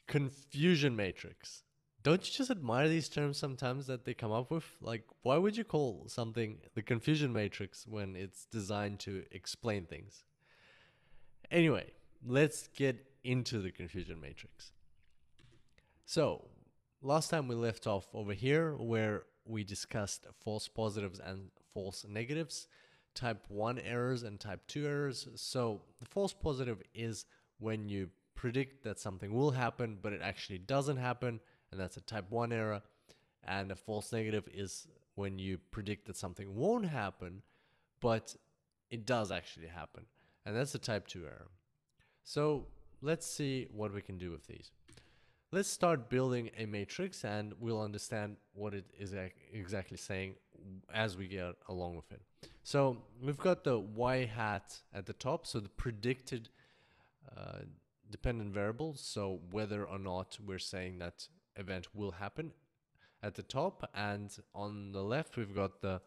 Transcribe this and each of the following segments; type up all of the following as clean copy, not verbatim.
Confusion matrix. Don't you just admire these terms sometimes that they come up with? Like, why would you call something the confusion matrix when it's designed to explain things? Anyway, let's get into the confusion matrix. So, last time we left off over here where we discussed false positives and false negatives, type 1 errors and type 2 errors. So, the false positive is when you predict that something will happen, but it actually doesn't happen, and that's a type 1 error. And a false negative is when you predict that something won't happen, but it does actually happen, and that's a type 2 error. So, let's see what we can do with these. Let's start building a matrix and we'll understand what it is exactly saying as we get along with it. So we've got the y hat at the top, so the predicted uh, dependent variable, so whether or not we're saying that event will happen at the top, and on the left we've got the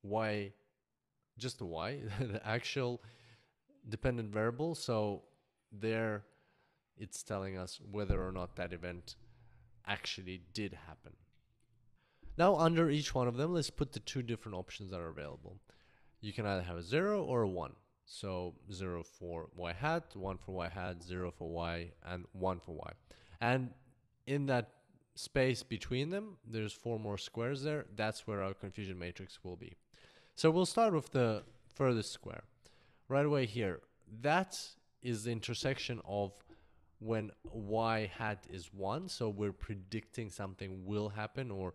y, just the y, the actual dependent variable, so there it's telling us whether or not that event actually did happen. Now, under each one of them, let's put the two different options that are available. You can either have a 0 or a 1. So 0 for y hat, 1 for y hat, 0 for y, and 1 for y. And in that space between them, there's 4 more squares there. That's where our confusion matrix will be. So we'll start with the furthest square. Right away here, that is the intersection of when y hat is 1, so we're predicting something will happen, or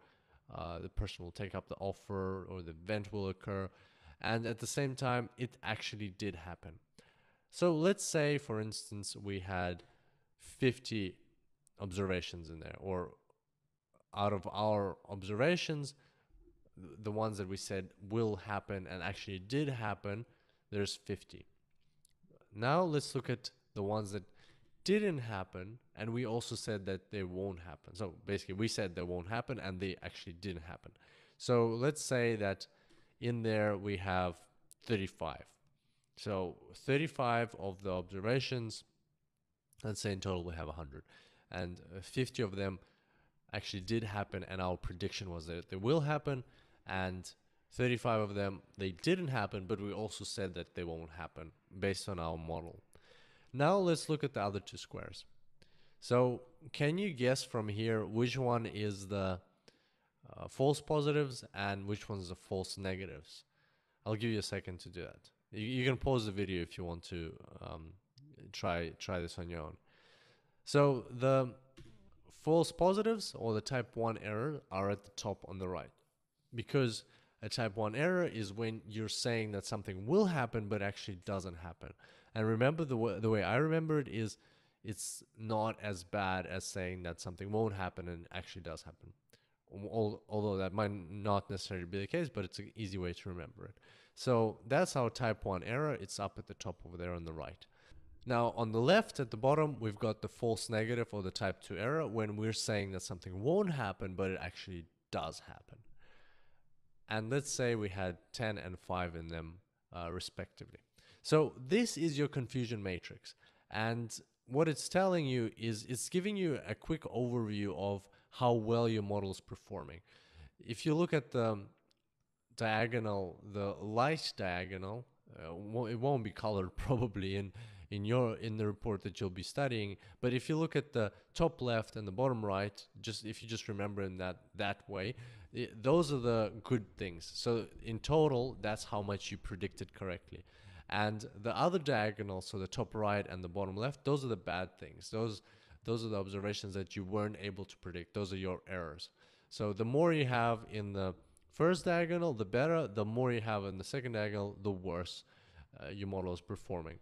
the person will take up the offer, or the event will occur, and at the same time it actually did happen. So let's say, for instance, we had 50 observations in there, or out of our observations, the ones that we said will happen and actually did happen, there's 50. Now let's look at the ones that didn't happen, and we also said that they won't happen. So basically, we said they won't happen, and they actually didn't happen. So let's say that in there we have 35. So 35 of the observations, let's say in total we have 100, and 50 of them actually did happen, and our prediction was that they will happen, and 35 of them they didn't happen, but we also said that they won't happen based on our model. Now let's look at the other two squares. So can you guess from here which one is the false positives and which one's the false negatives? I'll give you a second to do that. You can pause the video if you want to try this on your own. So the false positives or the type 1 error are at the top on the right, because a type 1 error is when you're saying that something will happen but actually doesn't happen. And remember, the way I remember it is it's not as bad as saying that something won't happen and actually does happen. Although that might not necessarily be the case, but it's an easy way to remember it. So that's our type 1 error. It's up at the top over there on the right. Now, on the left at the bottom, we've got the false negative or the type 2 error when we're saying that something won't happen, but it actually does happen. And let's say we had 10 and 5 in them respectively. So this is your confusion matrix. And what it's telling you is it's giving you a quick overview of how well your model is performing. If you look at the diagonal, the light diagonal, it won't be colored probably in the report that you'll be studying. But if you look at the top left and the bottom right, if you just remember in that way, those are the good things. So in total, that's how much you predicted correctly. And the other diagonal, so the top right and the bottom left, those are the bad things. Those are the observations that you weren't able to predict. Those are your errors. So the more you have in the first diagonal, the better. The more you have in the second diagonal, the worse your model is performing.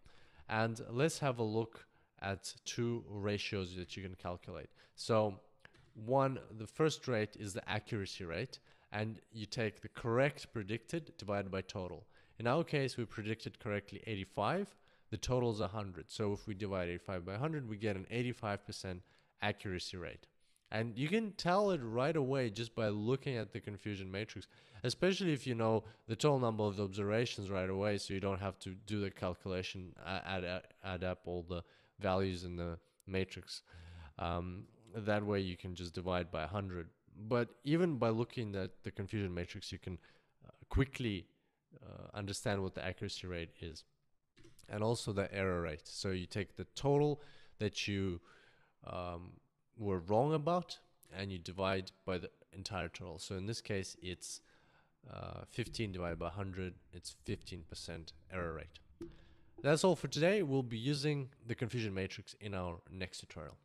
And let's have a look at two ratios that you can calculate. So the first rate is the accuracy rate, and you take the correct predicted divided by total. In our case, we predicted correctly 85. The total is 100. So if we divide 85 by 100, we get an 85% accuracy rate. And you can tell it right away just by looking at the confusion matrix, especially if you know the total number of the observations right away, so you don't have to do the calculation, add up all the values in the matrix. That way you can just divide by 100. But even by looking at the confusion matrix, you can quickly understand what the accuracy rate is, and also the error rate. So you take the total that you were wrong about, and you divide by the entire total. So in this case, it's 15 divided by 100, it's 15% error rate. That's all for today. We'll be using the confusion matrix in our next tutorial.